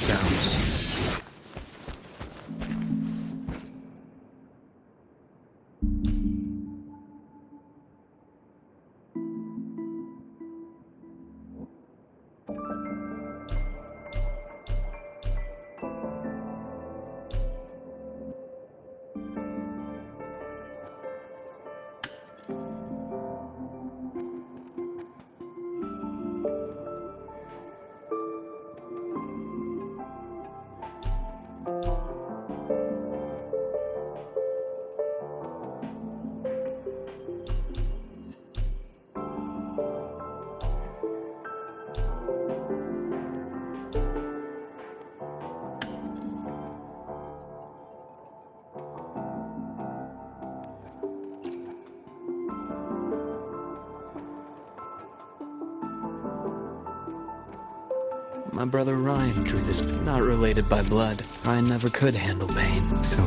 sounds. My brother Ryan drew this, not related by blood. Ryan never could handle pain. So,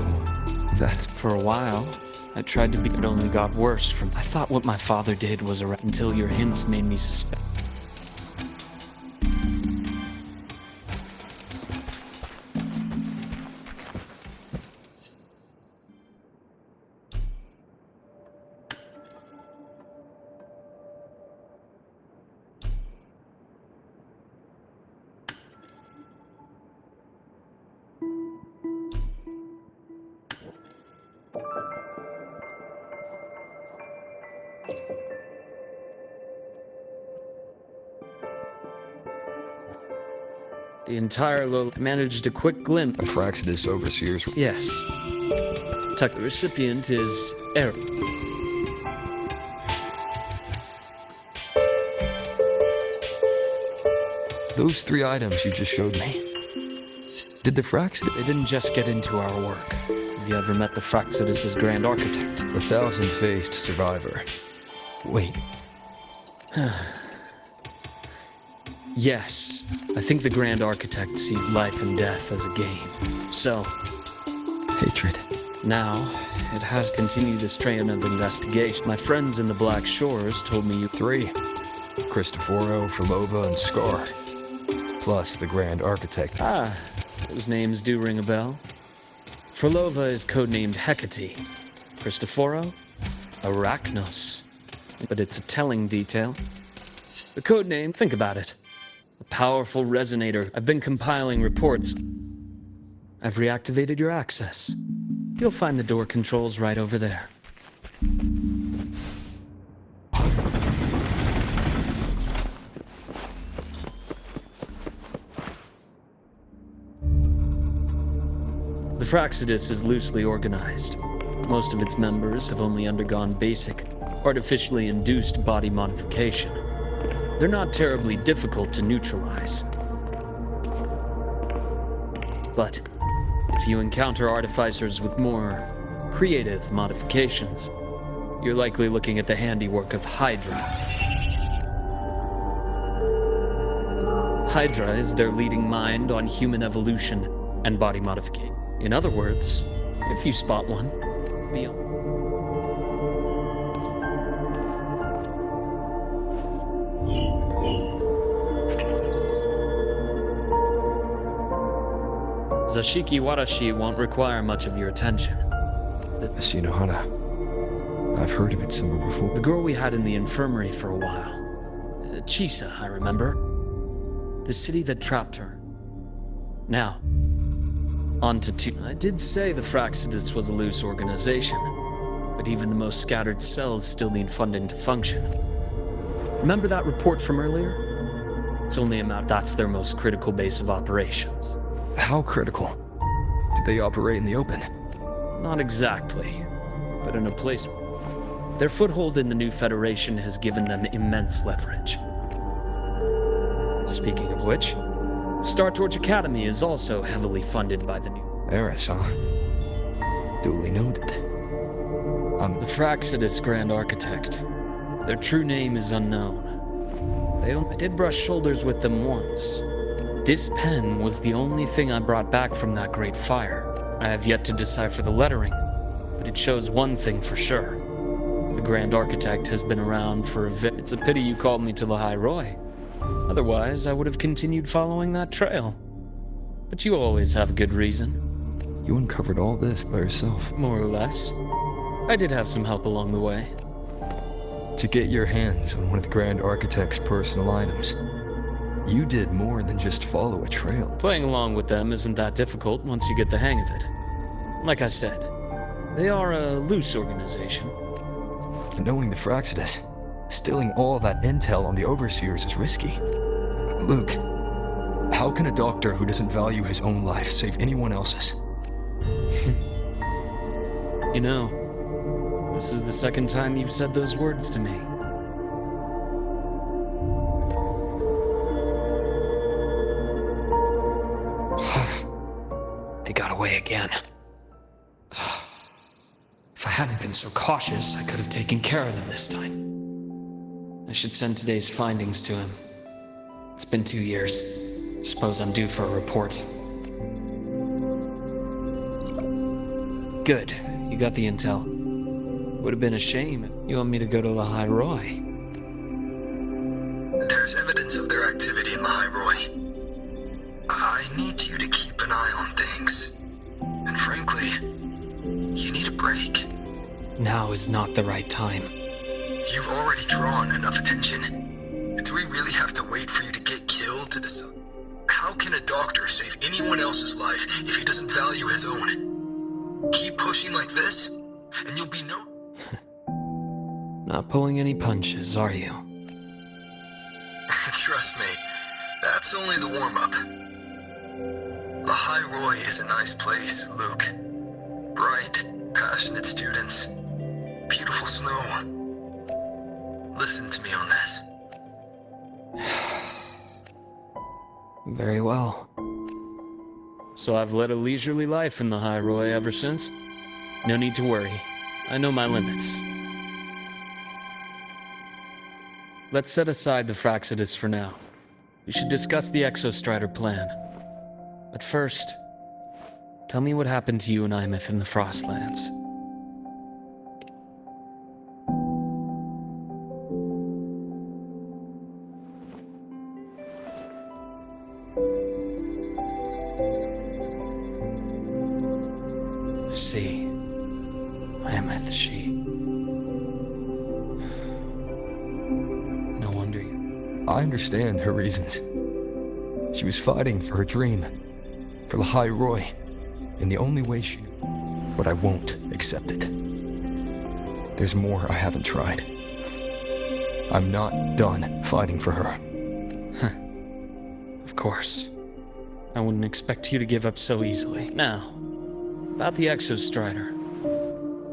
that's... For a while, I tried to be, it only got worse from... I thought what my father did was until your hints made me suspect. The entire managed a quick glimpse. Aphraxidus overseers. Yes. The recipient is Eric. Those 3 items you just showed me. Did the Phraxidus... They didn't just get into our work. Have you ever met the Phraxidus' Grand Architect? The thousand-faced survivor. Wait. Yes. I think the Grand Architect sees life and death as a game. So, Hatred. now, it has continued this train of investigation. My friends in the Black Shores told me you... 3. Cristoforo, Frolova, and Scar. Plus the Grand Architect. Ah, those names do ring a bell. Frolova is codenamed Hecate. Cristoforo, Arachnos. But it's a telling detail. The codename, think about it. A powerful resonator. I've been compiling reports. I've reactivated your access. You'll find the door controls right over there. The Phraxidus is loosely organized. Most of its members have only undergone basic, artificially induced body modification. They're not terribly difficult to neutralize. But if you encounter artificers with more creative modifications, you're likely looking at the handiwork of Hydra. Hydra is their leading mind on human evolution and body modification. In other words, if you spot one, be on. Zashiki Warashi won't require much of your attention. Ashinohara. I've heard of it somewhere before. The girl we had in the infirmary for a while. Chisa, I remember. The city that trapped her. Now, on to two. I did say the Phraxidus was a loose organization, but even the most scattered cells still need funding to function. Remember that report from earlier? It's only about that's their most critical base of operations. How critical? Do they operate in the open? Not exactly, but in a place. Their foothold in the new Federation has given them immense leverage. Speaking of which, Star Torch Academy is also heavily funded by the new... Eris, huh? Duly noted. The Phraxidus Grand Architect. Their true name is unknown. I did brush shoulders with them once. This pen was the only thing I brought back from that great fire. I have yet to decipher the lettering, but it shows one thing for sure. The Grand Architect has been around for a bit. It's a pity you called me to the High Roy. Otherwise, I would have continued following that trail. But you always have a good reason. You uncovered all this by yourself. More or less. I did have some help along the way. To get your hands on one of the Grand Architect's personal items, you did more than just follow a trail. Playing along with them isn't that difficult once you get the hang of it. Like I said, they are a loose organization. Knowing the Fraxidus, stealing all that intel on the Overseers is risky. Luke, how can a doctor who doesn't value his own life save anyone else's? You know, this is the second time you've said those words to me. They got away again. If I hadn't been so cautious, I could have taken care of them this time. I should send today's findings to him. It's been 2 years. Suppose I'm due for a report. Good. You got the intel. Would have been a shame if you want me to go to Lahai Roi. There's evidence of their activity in Lahai Roi. I need you to keep an eye on things. And frankly, you need a break. Now is not the right time. You've already drawn enough attention. Do we really have to wait for you to get killed to decide? How can a doctor save anyone else's life if he doesn't value his own? Keep pushing like this, and you'll be no... Not pulling any punches, are you? Trust me, that's only the warm-up. Lahai Roi is a nice place, Luke. Bright, passionate students. Beautiful snow. Listen to me on this. Very well. So I've led a leisurely life in the High Roi ever since. No need to worry. I know my limits. Let's set aside the Fraxidus for now. We should discuss the Exostrider plan. But first, tell me what happened to you and Imeth in the Frostlands. I see. Imeth, she... No wonder you... I understand her reasons. She was fighting for her dream, for Lahai Roi, in the only way she knew. But I won't accept it. There's more I haven't tried. I'm not done fighting for her. Of course. I wouldn't expect you to give up so easily. Now, about the Exostrider.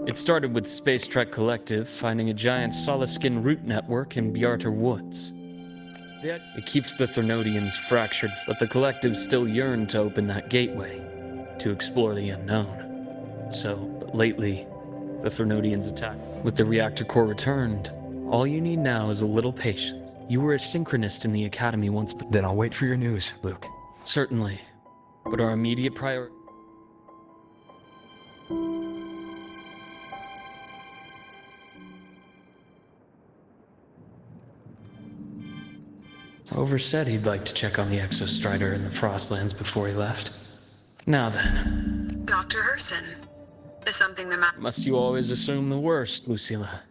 It started with Space Trek Collective finding a giant Solaskin root network in Bjartar Woods. It keeps the Thernodians fractured, but the Collective still yearn to open that gateway, to explore the unknown. But lately, the Thernodians attacked. With the reactor core returned, all you need now is a little patience. You were a synchronist in the Academy once, but... Then I'll wait for your news, Luke. Certainly, but our immediate priority... Rover said he'd like to check on the Exostrider in the Frostlands before he left. Now then. Dr. Herson, is something the matter? Must you always assume the worst, Lucilla?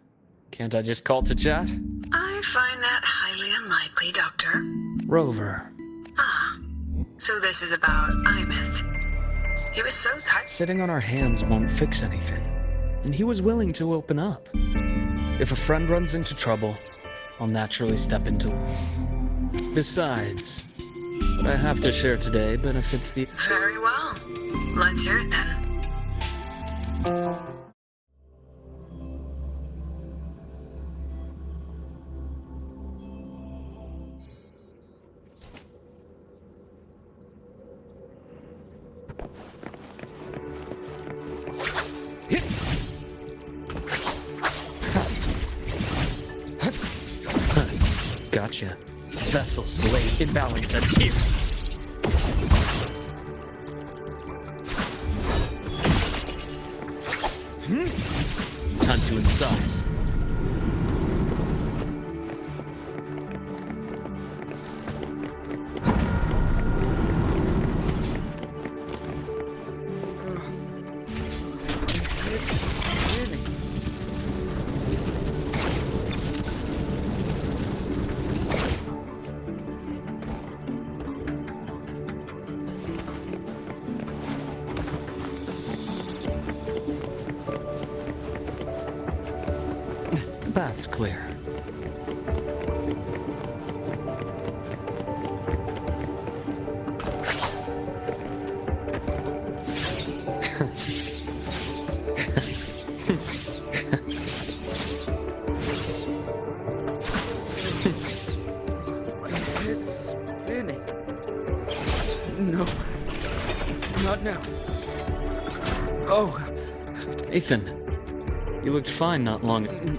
Can't I just call to chat? I find that highly unlikely, Doctor. Rover. Ah, so this is about Imeth. He was so tight. Sitting on our hands won't fix anything, and he was willing to open up. If a friend runs into trouble, I'll naturally step into it. Besides, what I have to share today benefits the... Very well. Let's hear it then. Gotcha. Vessels laid in balance at here. Time to incise. path's clear. It's spinning. No. Not now. Oh, Ethan, you looked fine not long ago.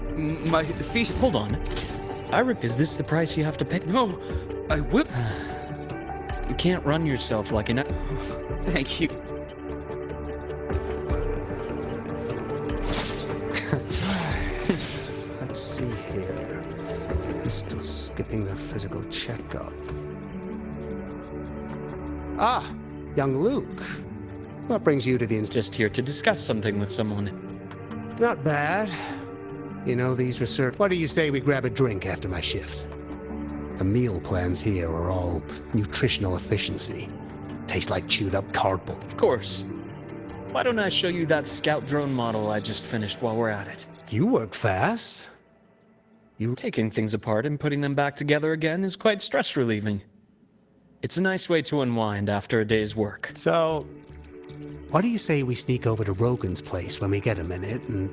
my feast. Hold on. Is this the price you have to pay? No, I whip. You can't run yourself like an... Thank you. Let's see here. I'm still skipping their physical checkup. Ah, young Luke. What brings you to the Just here to discuss something with someone. Not bad. You know, these research... What do you say we grab a drink after my shift? The meal plans here are all nutritional efficiency. Taste like chewed up cardboard. Of course. Why don't I show you that scout drone model I just finished while we're at it? You work fast. Taking things apart and putting them back together again is quite stress relieving. It's a nice way to unwind after a day's work. So, what do you say we sneak over to Rogan's place when we get a minute and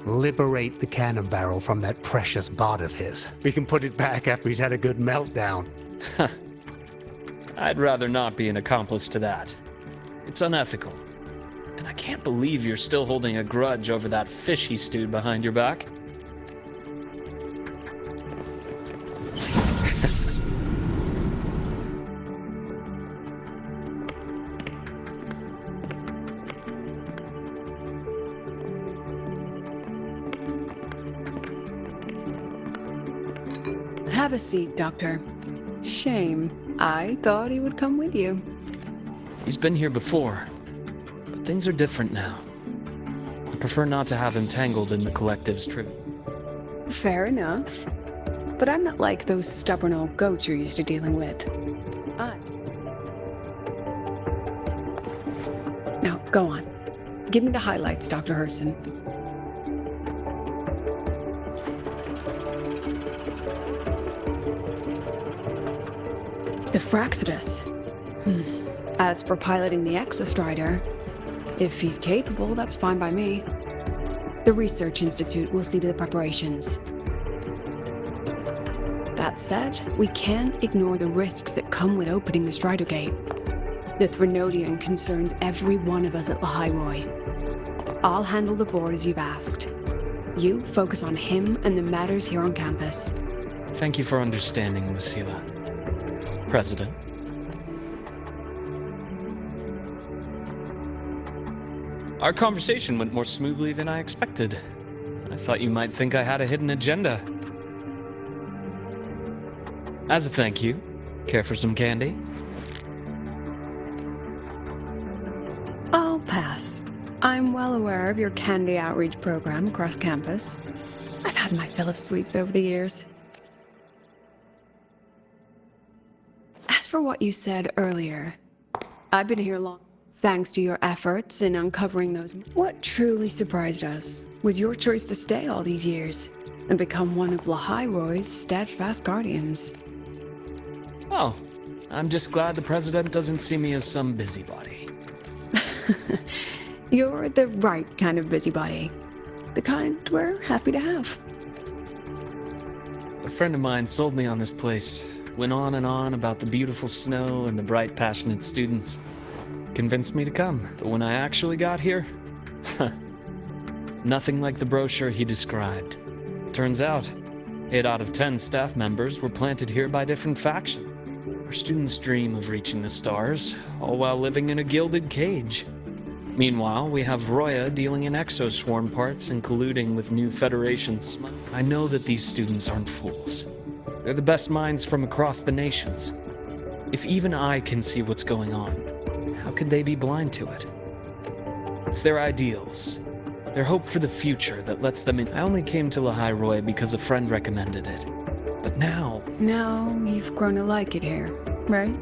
liberate the cannon barrel from that precious bot of his? We can put it back after he's had a good meltdown. I'd rather not be an accomplice to that. It's unethical. And I can't believe you're still holding a grudge over that fish he stewed behind your back. Have a seat, Doctor. Shame. I thought he would come with you. He's been here before, but things are different now. I prefer not to have him tangled in the collective's trip. Fair enough. But I'm not like those stubborn old goats you're used to dealing with. Now, go on. Give me the highlights, Dr. Herson. The Fraxidus. As for piloting the Exostrider, if he's capable, that's fine by me. The Research Institute will see to the preparations. That said, we can't ignore the risks that come with opening the Strider Gate. The Threnodian concerns every one of us at Lahairoi. I'll handle the board as you've asked. You focus on him and the matters here on campus. Thank you for understanding, Lucilla. President. Our conversation went more smoothly than I expected. I thought you might think I had a hidden agenda. As a thank you, care for some candy? I'll pass. I'm well aware of your candy outreach program across campus. I've had my fill of sweets over the years. As for what you said earlier, I've been here long. Thanks to your efforts in uncovering those. What truly surprised us was your choice to stay all these years and become one of Lahairoi's steadfast guardians. Oh, I'm just glad the president doesn't see me as some busybody. You're the right kind of busybody. The kind we're happy to have. A friend of mine sold me on this place. Went on and on about the beautiful snow and the bright, passionate students. Convinced me to come, but when I actually got here, nothing like the brochure he described. Turns out, 8 out of 10 staff members were planted here by different factions. Our students dream of reaching the stars, all while living in a gilded cage. Meanwhile, we have Roya dealing in exoswarm parts and colluding with new federations. I know that these students aren't fools. They're the best minds from across the nations. If even I can see what's going on, how could they be blind to it? It's their ideals, their hope for the future that lets them in. I only came to Lahairoi because a friend recommended it. But now... Now you've grown to like it here, right?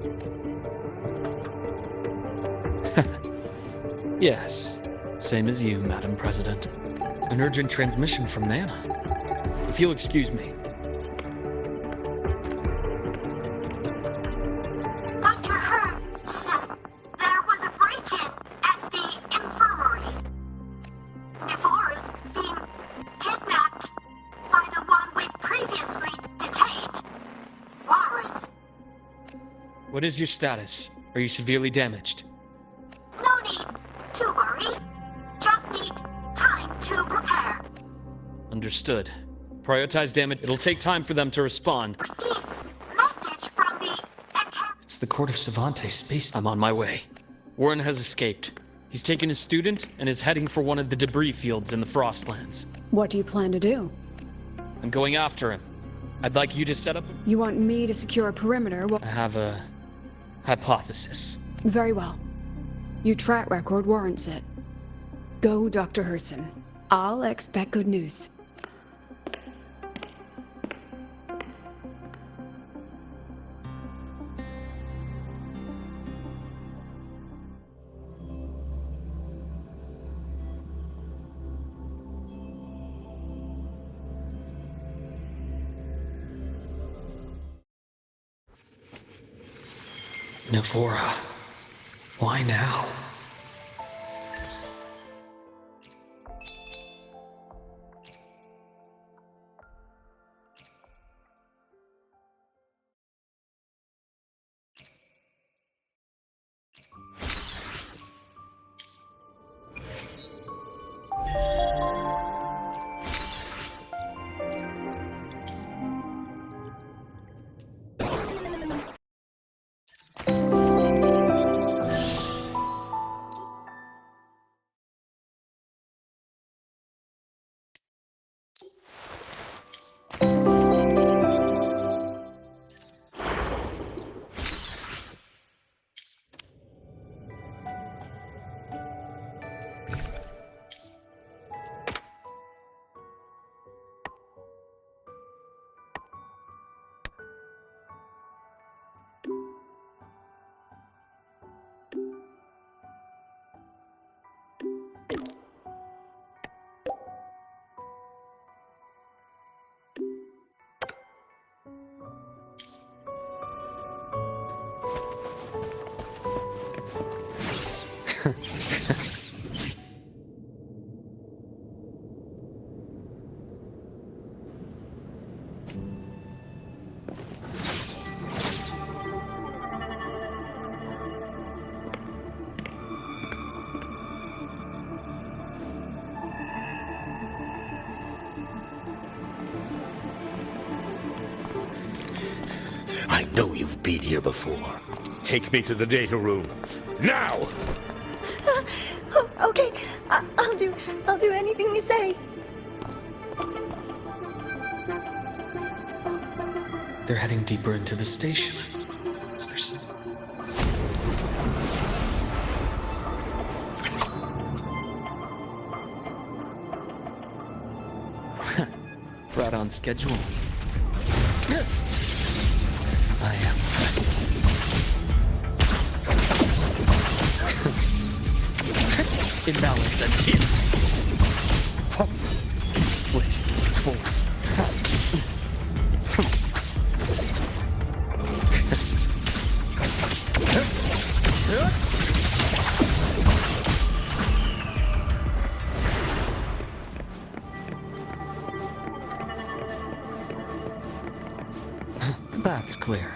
Yes, same as you, Madam President. An urgent transmission from Nana. If you'll excuse me. Dr. Herb said there was a break-in at the infirmary. Ivor being kidnapped by the one we previously detained, Warren. What is your status? Are you severely damaged? No need to worry. Just need time to prepare. Understood. Prioritize damage. It'll take time for them to respond. Received message from the academy. It's the Court of Cervantes space. I'm on my way. Warren has escaped. He's taken a student and is heading for one of the debris fields in the Frostlands. What do you plan to do? I'm going after him. I'd like you to set up. You want me to secure a perimeter? Well, I have a hypothesis. very well. Your track record warrants it. Go, Dr. Herson. I'll expect good news. Navora. Why now? I know you've been here before. Take me to the data room. Now! Okay, I'll do anything you say. They're heading deeper into the station. Is there some... Right on schedule. I am ready. Imbalance and here. Split. Forward. That's clear.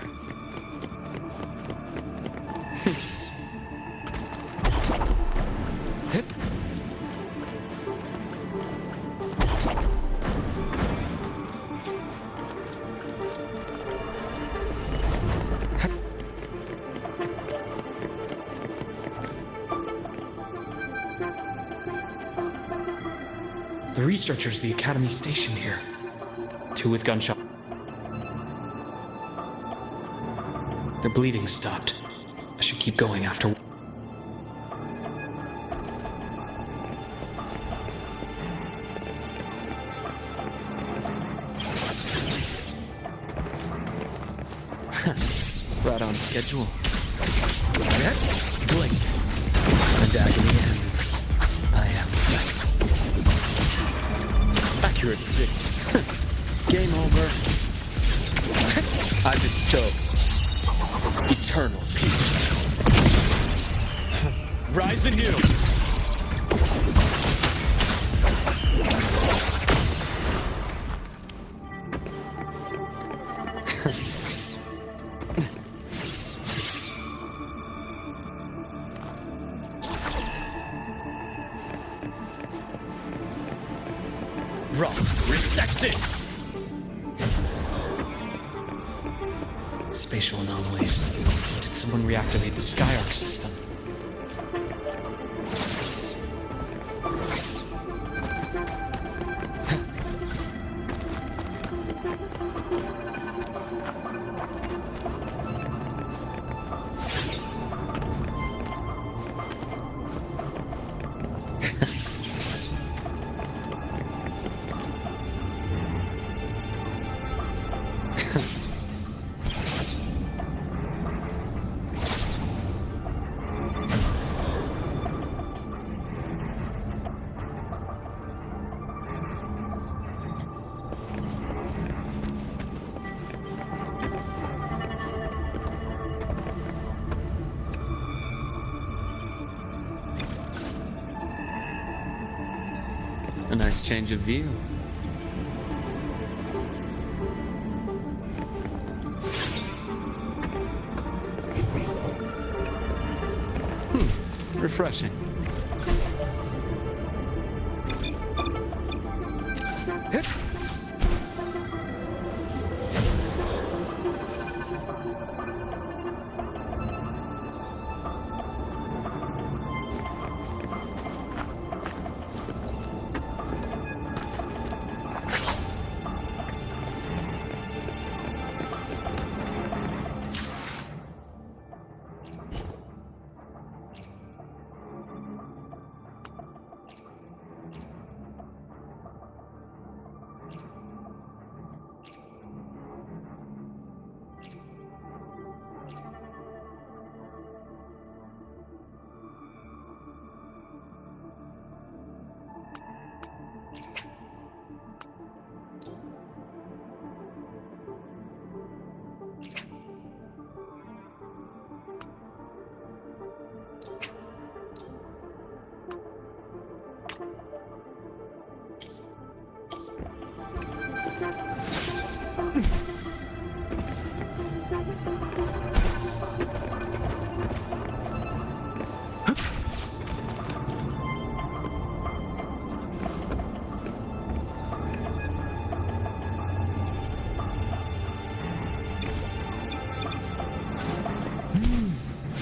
The researchers, the Academy stationed here. 2 with gunshot. Their bleeding stopped. I should keep going after. Right on schedule. Blink. And agony ends. I am best. Accurate prediction. Game over. I bestow eternal peace. Rise anew. Rot resected. Spatial anomalies. Did someone reactivate the Skyark system? A nice change of view. Refreshing.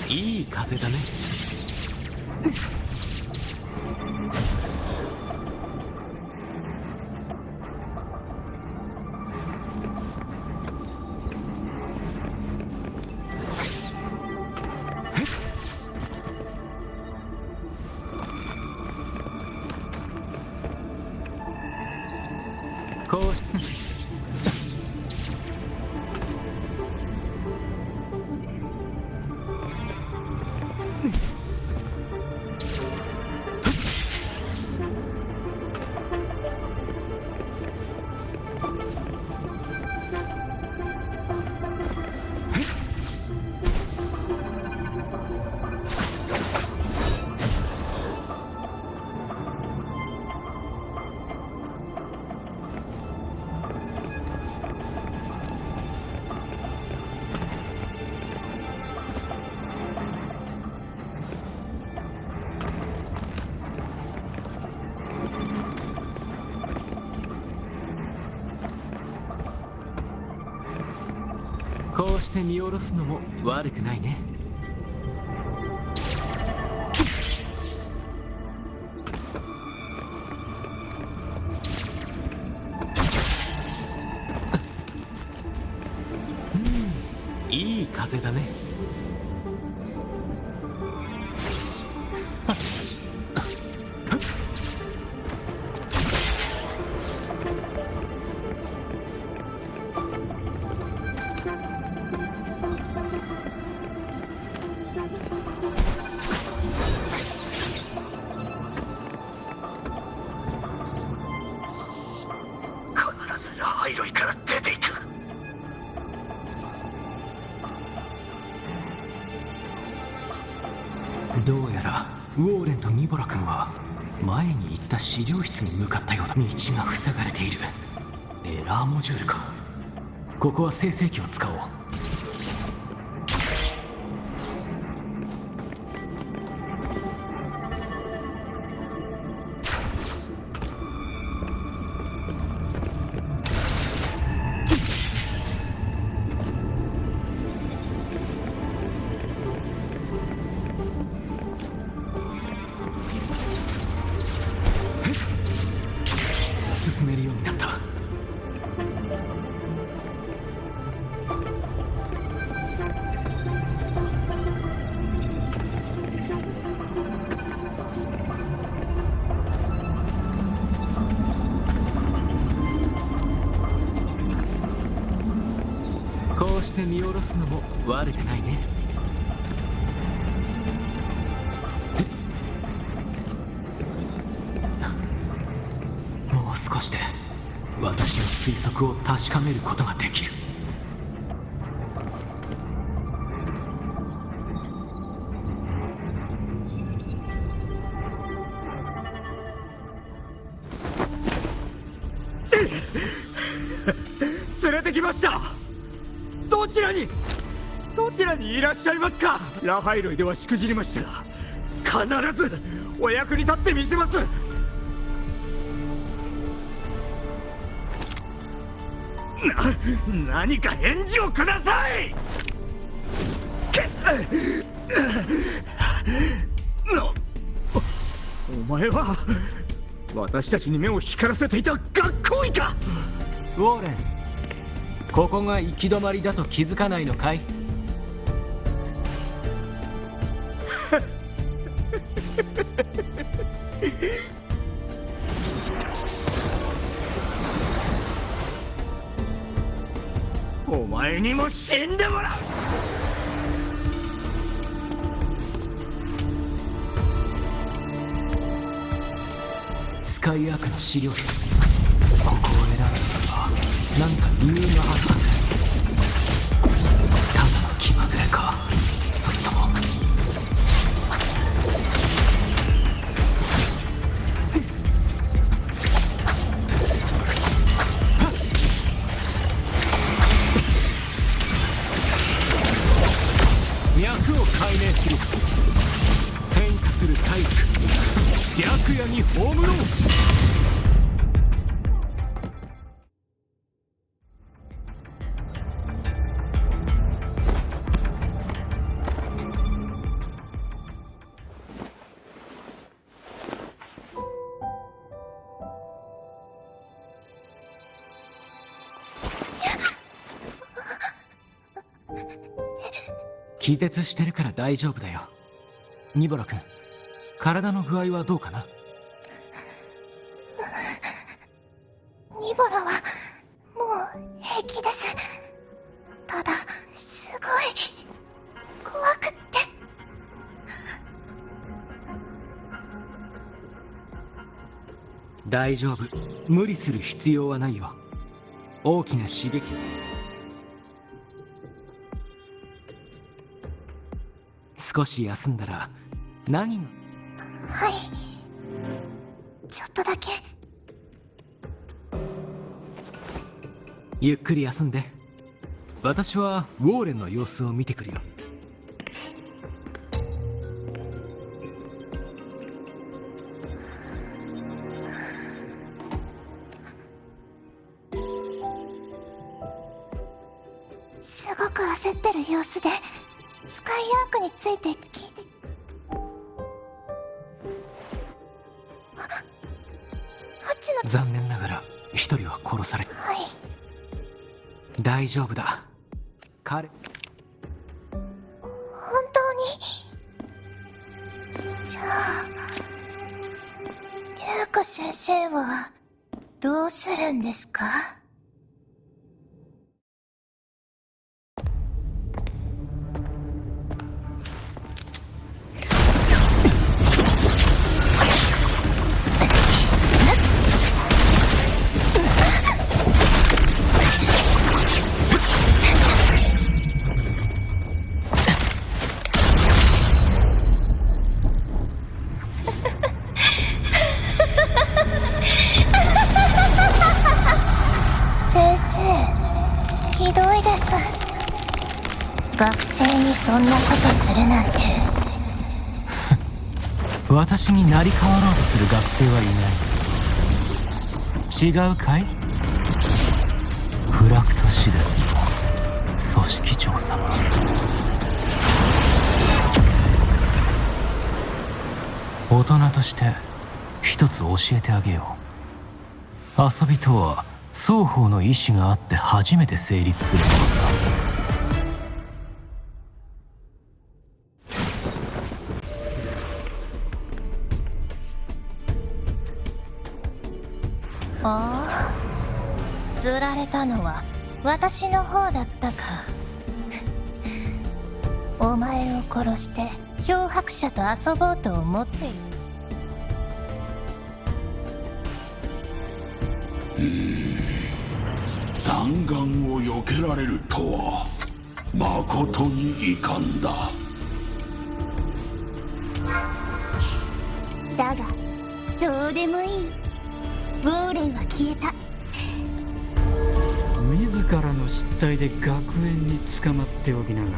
いい風だね。こうしこうして見下ろすのも悪くないね。いい風だね。必ずラハイロイからどうやらウォーレンとニボラ君は前に行った資料室に向かったようだ。道が塞がれている。エラーモジュールか。ここは生成器を使おう。進めるようになった。こうして見下ろすのも悪くないね。もう少しで私の推測を確かめることができる。連れてきました。どちらにいらっしゃいますか。ラファイロイではしくじりましたが、必ずお役に立ってみせます。何か返事をください。お前は私たちに目を光らせていた学校医か。ウォーレン、ここが行き止まりだと気づかないのかい？お前にも死んでもらう。スカイアークの資料室。ここを選んだのは何か理由があるはず。ただの気まぐれか、それとも脈を解明する。変化する体育、白夜に葬ろう。気絶してるから大丈夫だよ。ニボラ君、体の具合はどうかな？ニボラはもう平気です。ただすごい怖くって。大丈夫、無理する必要はないよ。大きな刺激。少し休んだら何が。はい、ちょっとだけ。ゆっくり休んで。私はウォーレンの様子を見てくるよ。すごく焦ってる様子でスカイアークについて聞いて。あっちの。残念ながら一人は殺され。はい。大丈夫だ。彼。本当に。じゃあリュウコ先生はどうするんですか？そんなことするなんて。私になり変わろうとする学生はいない。違うかい？フラクトシデスの組織長様。大人として一つ教えてあげよう。遊びとは双方の意思があって初めて成立するものさ。ああ、釣られたのは私の方だったか。お前を殺して漂白者と遊ぼうと思っている。弾丸を避けられるとは誠に遺憾だ。だがどうでもいい。ウォーレンは消えた。自らの失態で学園に捕まっておきながら。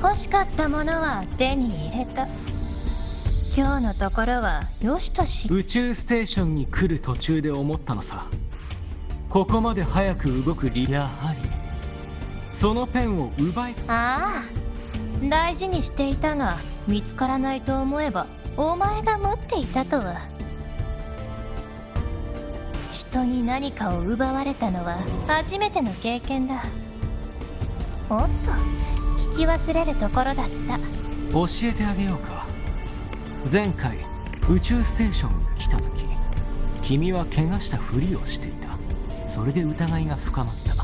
欲しかったものは手に入れた。今日のところはよしとし。宇宙ステーションに来る途中で思ったのさ。ここまで早く動くやはりそのペンを奪い。ああ、大事にしていたが見つからないと思えばお前が持っていたとは。人に何かを奪われたのは初めての経験だ。おっと、聞き忘れるところだった。教えてあげようか。前回宇宙ステーションに来た時、君は怪我したふりをしていた。それで疑いが深まった。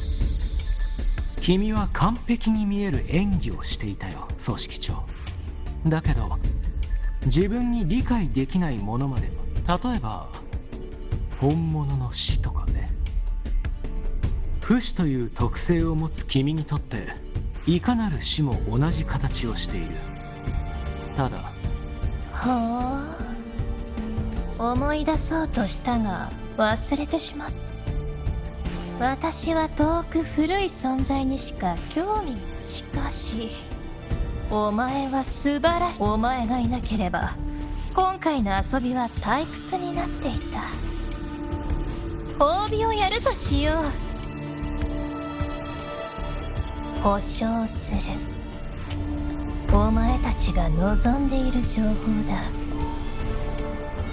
君は完璧に見える演技をしていたよ、組織長。だけど自分に理解できないものまで、例えば本物の死とかね。不死という特性を持つ君にとっていかなる死も同じ形をしている。ただほう、思い出そうとしたが忘れてしまった。私は遠く古い存在にしか興味。しかしお前は素晴らしい。お前がいなければ今回の遊びは退屈になっていた。褒美をやるとしよう。保証する。お前たちが望んでいる情報だ。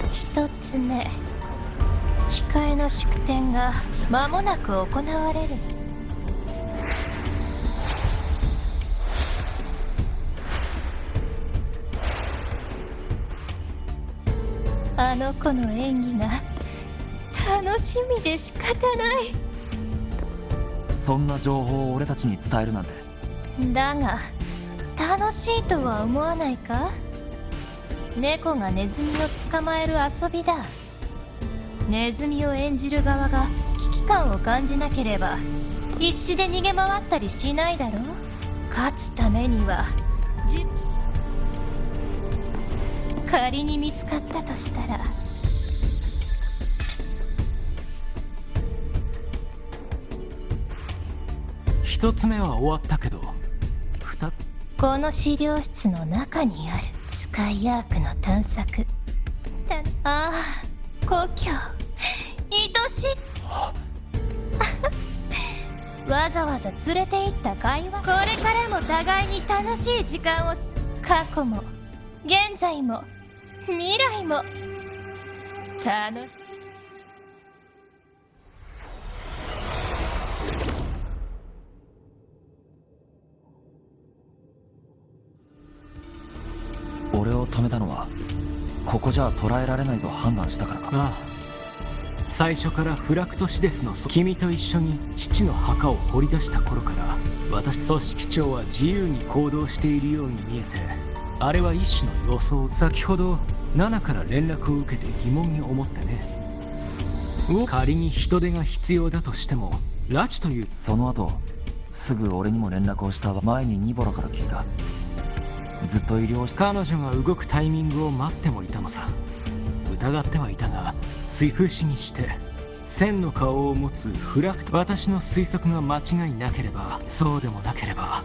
一つ目、控えの祝典が間もなく行われる。あの子の演技が楽しみで仕方ない。そんな情報を俺たちに伝えるなんて。だが楽しいとは思わないか？猫がネズミを捕まえる遊びだ。ネズミを演じる側が危機感を感じなければ必死で逃げ回ったりしないだろう。勝つためには仮に見つかったとしたら、一つ目は終わったけど、この資料室の中にあるスカイアークの探索。ああ、故郷、愛しい。わざわざ連れて行った会話。これからも互いに楽しい時間を過去も現在も未来も楽しい。俺を止めたのはここじゃ捕らえられないと判断したからか。ああ、最初からフラクトシデスの君と一緒に父の墓を掘り出した頃から、私組織長は自由に行動しているように見えて、あれは一種の予想。先ほどナナから連絡を受けて疑問に思ってね。仮に人手が必要だとしても拉致という。その後すぐ俺にも連絡をした。前にニボラから聞いた。ずっと医療室。彼女が動くタイミングを待ってもいたのさ。疑ってはいたが不思議して千の顔を持つフラクト。私の推測が間違いなければ、そうでもなければ